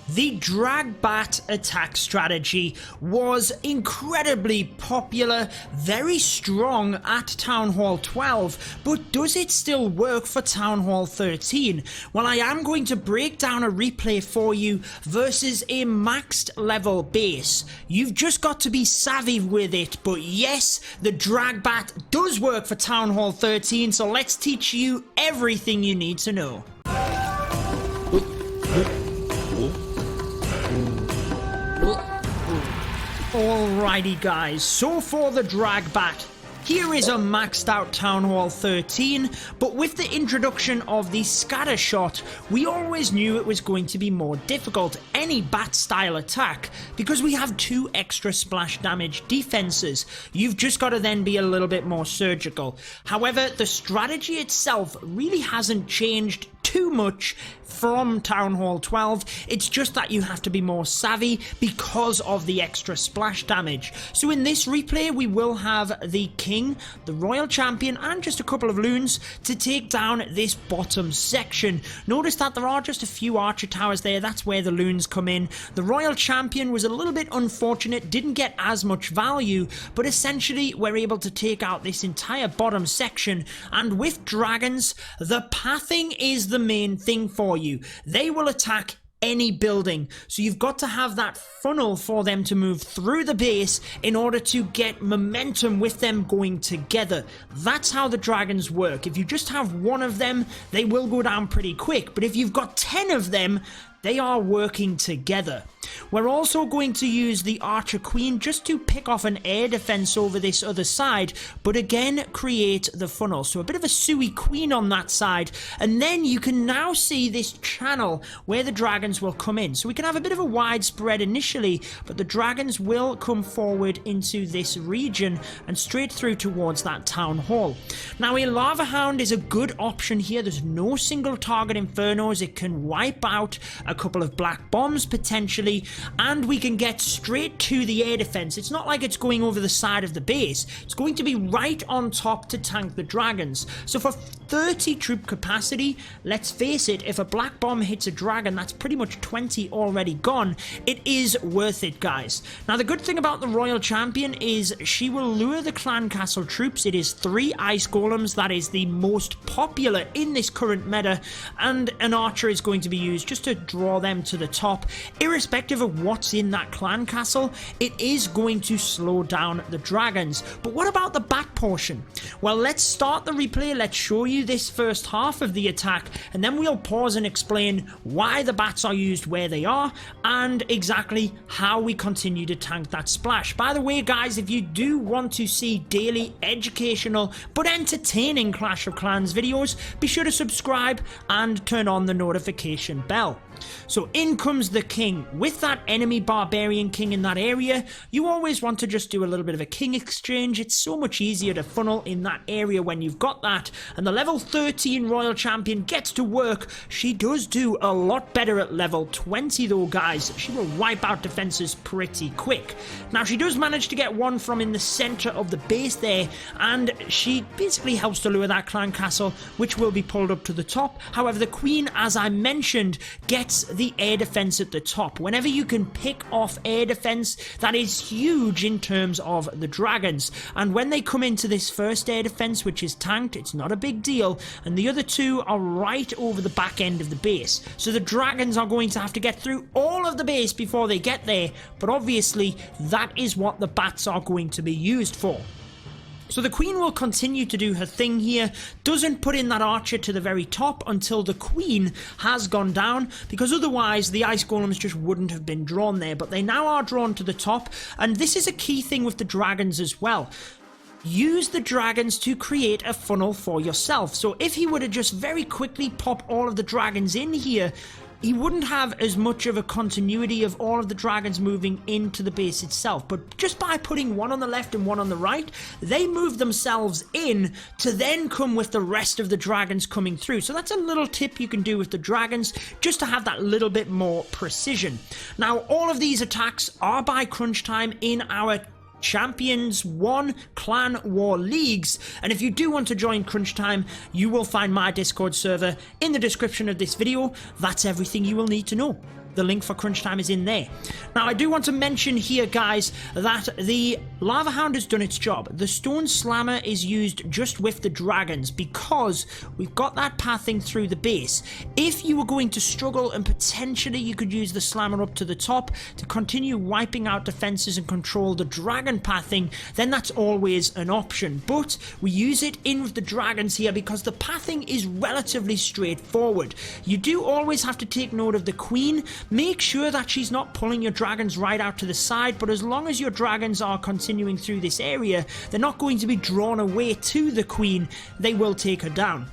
The DragBat Attack Strategy was incredibly popular, very strong at Town Hall 12, but does it still work for Town Hall 13? Well, I am going to break down a replay for you versus a maxed level base. You've just got to be savvy with it, but yes, the DragBat does work for Town Hall 13, so let's teach you everything you need to know. Alrighty guys, so for the DragBat, here is a maxed out Town Hall 13, but with the introduction of the Scattershot, we always knew it was going to be more difficult, any bat style attack, because we have 2 extra splash damage defenses. You've just got to then be a little bit more surgical. However, the strategy itself really hasn't changed too much from Town Hall 12, it's just that you have to be more savvy because of the extra splash damage. So in this replay we will have the King, the Royal Champion and just a couple of loons to take down this bottom section. Notice that there are just a few archer towers there, that's where the loons come in. The Royal Champion was a little bit unfortunate, didn't get as much value, but essentially we're able to take out this entire bottom section, and with dragons, the pathing is the main thing for you. They will attack any building, so you've got to have that funnel for them to move through the base in order to get momentum with them going together. That's how the dragons work. If you just have one of them, they will go down pretty quick, but if you've got 10 of them, they are working together. We're also going to use the Archer Queen just to pick off an air defense over this other side, but again create the funnel. So a bit of a Sui Queen on that side, and then you can now see this channel where the dragons will come in. So we can have a bit of a wide spread initially, but the dragons will come forward into this region and straight through towards that town hall. Now a Lava Hound is a good option here. There's no single target infernos. It can wipe out a couple of black bombs potentially, and we can get straight to the air defense. It's not like it's going over the side of the base. It's going to be right on top to tank the dragons. So for 30 troop capacity, let's face it, if a black bomb hits a dragon, that's pretty much 20 already gone. It is worth it, guys. Now the good thing about the Royal Champion is she will lure the clan castle troops. It is 3 ice golems, that is the most popular in this current meta, and an archer is going to be used just to draw them to the top. Irrespective of what's in that clan castle, it is going to slow down the dragons. But what about the bat portion? Well, let's start the replay. Let's show you this first half of the attack, and then we'll pause and explain why the bats are used where they are and exactly how we continue to tank that splash. By the way, guys, if you do want to see daily educational but entertaining Clash of Clans videos, be sure to subscribe and turn on the notification bell. So in comes the King. With that enemy barbarian king in that area, you always want to just do a little bit of a king exchange. It's so much easier to funnel in that area when you've got that. And the level 13 Royal Champion gets to work. She does do a lot better at level 20 though, guys. She will wipe out defenses pretty quick. Now she does manage to get one from in the center of the base there, and she basically helps to lure that clan castle, which will be pulled up to the top. However, the Queen, as I mentioned, gets the air defense at the top. Whenever you can pick off air defense, that is huge in terms of the dragons. And when they come into this first air defense, which is tanked, it's not a big deal, and the other 2 are right over the back end of the base. So the dragons are going to have to get through all of the base before they get there, but obviously that is what the bats are going to be used for. So the Queen will continue to do her thing here, doesn't put in that archer to the very top until the Queen has gone down, because otherwise the ice golems just wouldn't have been drawn there, but they now are drawn to the top, and this is a key thing with the dragons as well. Use the dragons to create a funnel for yourself. So if he were to just very quickly pop all of the dragons in here, he wouldn't have as much of a continuity of all of the dragons moving into the base itself. But just by putting one on the left and one on the right, they move themselves in to then come with the rest of the dragons coming through. So that's a little tip you can do with the dragons, just to have that little bit more precision. Now, all of these attacks are by crunch time in our Champions 1 Clan War Leagues, and if you do want to join Crunch Time, you will find my Discord server in the description of this video. That's everything you will need to know. the link for crunch time is in there. Now, I do want to mention here, guys, that the Lava Hound has done its job. The Stone Slammer is used just with the dragons because we've got that pathing through the base. If you were going to struggle, and potentially you could use the Slammer up to the top to continue wiping out defenses and control the dragon pathing, then that's always an option. But we use it in with the dragons here because the pathing is relatively straightforward. You do always have to take note of the queen. Make sure that she's not pulling your dragons right out to the side, but as long as your dragons are continuing through this area, they're not going to be drawn away to the queen. They will take her down.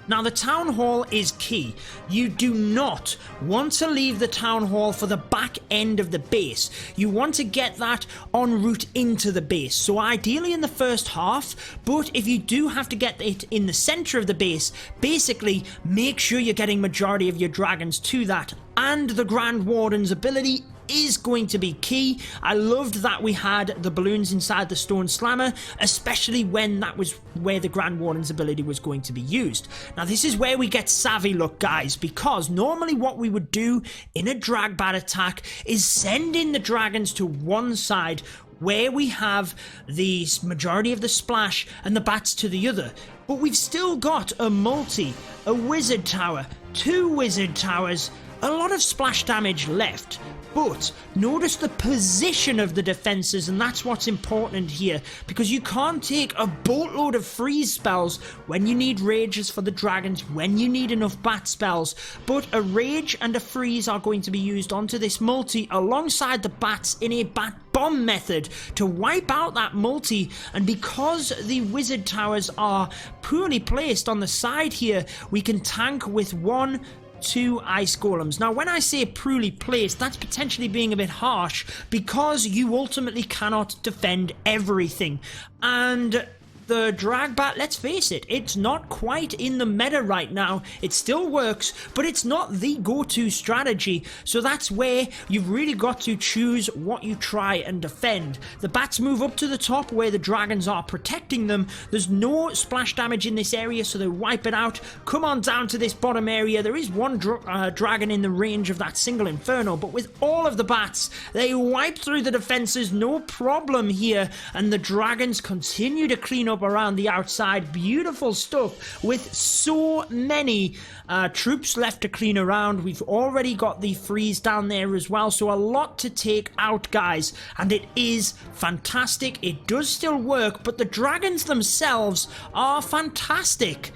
Now, the town hall is key. You do not want to leave the town hall for the back end of the base. You want to get that en route into the base. So ideally in the first half, but if you do have to get it in the center of the base, basically make sure you're getting majority of your dragons to that. And the Grand Warden's ability is going to be key. I loved that we had the balloons inside the Stone Slammer, especially when that was where the Grand Warden's ability was going to be used. Now, this is where we get savvy, look, guys, because normally what we would do in a DragBat attack is send in the dragons to one side where we have the majority of the splash and the bats to the other. But we've still got a multi, a wizard tower, 2 wizard towers, a lot of splash damage left. But notice the position of the defenses, and that's what's important here, because you can't take a boatload of freeze spells when you need rages for the dragons, when you need enough bat spells. But a rage and a freeze are going to be used onto this multi alongside the bats in a bat bomb method to wipe out that multi. And because the wizard towers are poorly placed on the side here, we can tank with 1, 2 ice golems. Now, when I say poorly placed, that's potentially being a bit harsh because you ultimately cannot defend everything. And the DragBat, let's face it, it's not quite in the meta right now. It still works, but it's not the go-to strategy. So that's where you've really got to choose what you try and defend. The bats move up to the top where the dragons are protecting them. There's no splash damage in this area, so they wipe it out. Come on down to this bottom area. There is one dragon in the range of that single inferno, but with all of the bats, they wipe through the defenses, no problem here, and the dragons continue to clean up around the outside. Beautiful stuff with so many troops left to clean around. We've already got the freeze down there as well, so a lot to take out, guys, and it is fantastic. It does still work, but the dragons themselves are fantastic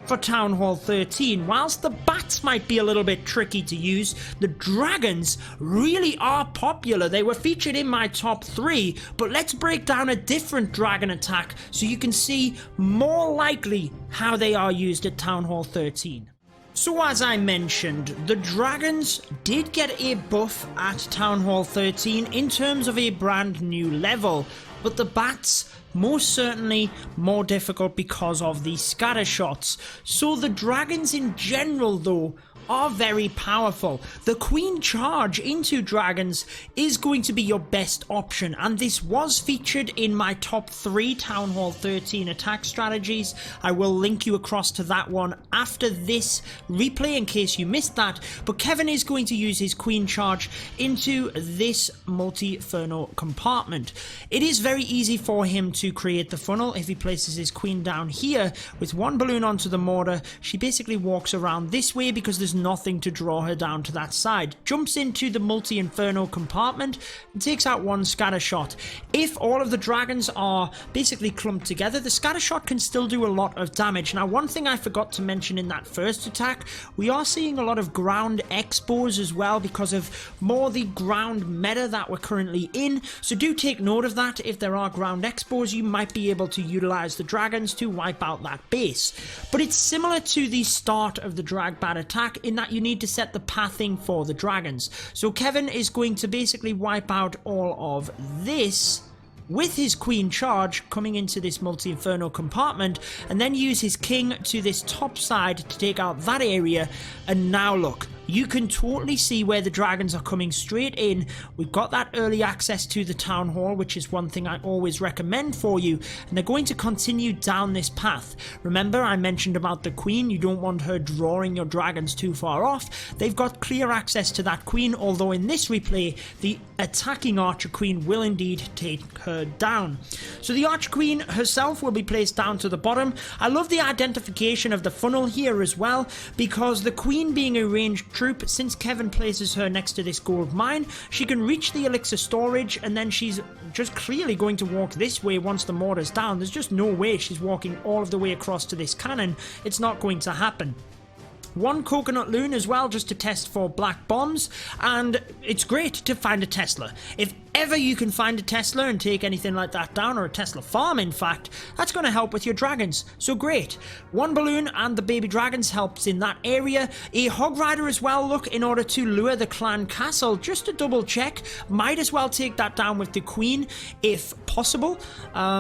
for Town Hall 13. Whilst the bats might be a little bit tricky to use, the dragons really are popular. They were featured in my top 3, but let's break down a different dragon attack so you can see more likely how they are used at Town Hall 13. So as I mentioned, the dragons did get a buff at Town Hall 13 in terms of a brand new level, but the bats most certainly more difficult because of the scattershots. So the dragons in general, though, are very powerful. The queen charge into dragons is going to be your best option, and this was featured in my top 3 Town Hall 13 attack strategies. I will link you across to that one after this replay in case you missed that, but Kevin is going to use his queen charge into this multi-inferno compartment. It is very easy for him to create the funnel. If he places his queen down here with 1 balloon onto the mortar, she basically walks around this way because there's nothing to draw her down to that side, jumps into the multi-inferno compartment and takes out 1 scattershot. If all of the dragons are basically clumped together, the scattershot can still do a lot of damage. Now, one thing I forgot to mention in that first attack, we are seeing a lot of ground expos as well because of more the ground meta that we're currently in, so do take note of that. If there are ground expos, you might be able to utilize the dragons to wipe out that base. But it's similar to the start of the DragBat attack in that you need to set the pathing for the dragons. So Kevin is going to basically wipe out all of this with his queen charge coming into this multi-inferno compartment, and then use his king to this top side to take out that area. And now look, you can totally see where the dragons are coming straight in. We've got that early access to the town hall, which is one thing I always recommend for you, and they're going to continue down this path. Remember, I mentioned about the queen. You don't want her drawing your dragons too far off. They've got clear access to that queen, although in this replay the attacking archer queen will indeed take her down. So the archer queen herself will be placed down to the bottom. I love the identification of the funnel here as well, because the queen being a ranged troop, since Kevin places her next to this gold mine, she can reach the elixir storage, and then she's just clearly going to walk this way once the mortar's down. There's just no way she's walking all of the way across to this cannon. It's not going to happen. One coconut loon as well, just to test for black bombs, and it's great to find a Tesla. If ever you can find a Tesla and take anything like that down, or a Tesla farm in fact, that's going to help with your dragons, so great. One balloon and the baby dragons helps in that area. A hog rider as well, look, in order to lure the clan castle, just to double check. Might as well take that down with the queen if possible,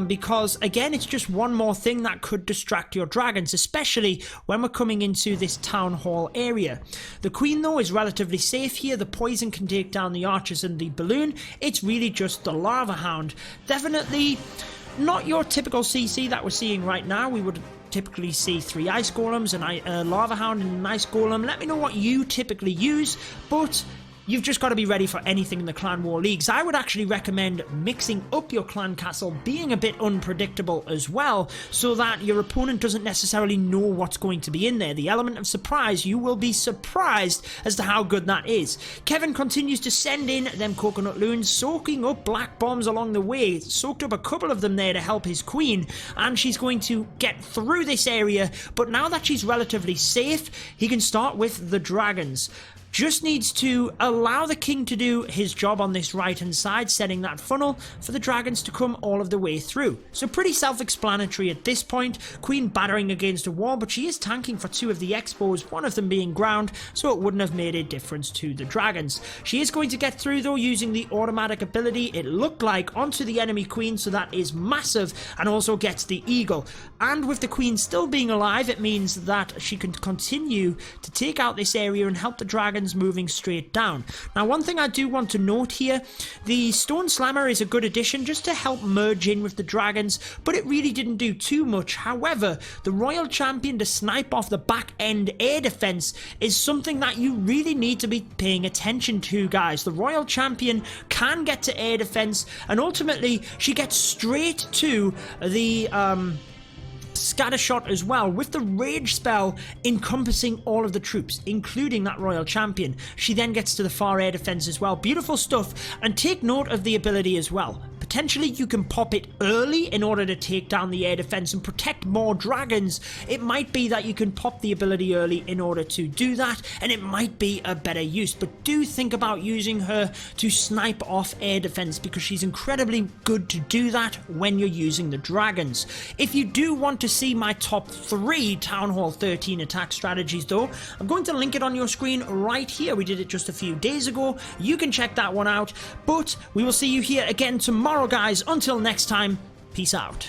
because again, it's just one more thing that could distract your dragons, especially when we're coming into this town hall area. The queen though is relatively safe here. The poison can take down the archers and the balloon. It's really just the lava hound. Definitely not your typical CC that we're seeing right now. We would typically see 3 ice golems and a lava hound and an ice golem. Let me know what you typically use, but you've just got to be ready for anything in the Clan War Leagues. I would actually recommend mixing up your clan castle, being a bit unpredictable as well, so that your opponent doesn't necessarily know what's going to be in there. The element of surprise, you will be surprised as to how good that is. Kevin continues to send in them coconut loons, soaking up black bombs along the way. Soaked up a couple of them there to help his queen, and she's going to get through this area, but now that she's relatively safe, he can start with the dragons. Just needs to allow the king to do his job on this right hand side, setting that funnel for the dragons to come all of the way through. So pretty self-explanatory at this point. Queen battering against a wall, but she is tanking for 2 of the expos, one of them being ground, so it wouldn't have made a difference to the dragons. She is going to get through though using the automatic ability, it looked like, onto the enemy queen, so that is massive, and also gets the eagle. And with the queen still being alive, it means that she can continue to take out this area and help the dragons moving straight down. Now, one thing I do want to note here, the Stone Slammer is a good addition just to help merge in with the dragons, but it really didn't do too much. However, the Royal Champion to snipe off the back end air defense is something that you really need to be paying attention to, guys. The Royal Champion can get to air defense, and ultimately she gets straight to the Scattershot as well, with the rage spell encompassing all of the troops, including that Royal Champion. She then gets to the far air defense as well. Beautiful stuff. And take note of the ability as well. Potentially you can pop it early in order to take down the air defense and protect more dragons. It might be that you can pop the ability early in order to do that, and it might be a better use. But do think about using her to snipe off air defense, because she's incredibly good to do that when you're using the dragons. If you do want to see my top 3 Town Hall 13 attack strategies though, I'm going to link it on your screen right here. We did it just a few days ago. You can check that one out, but we will see you here again tomorrow, guys. Until next time, peace out.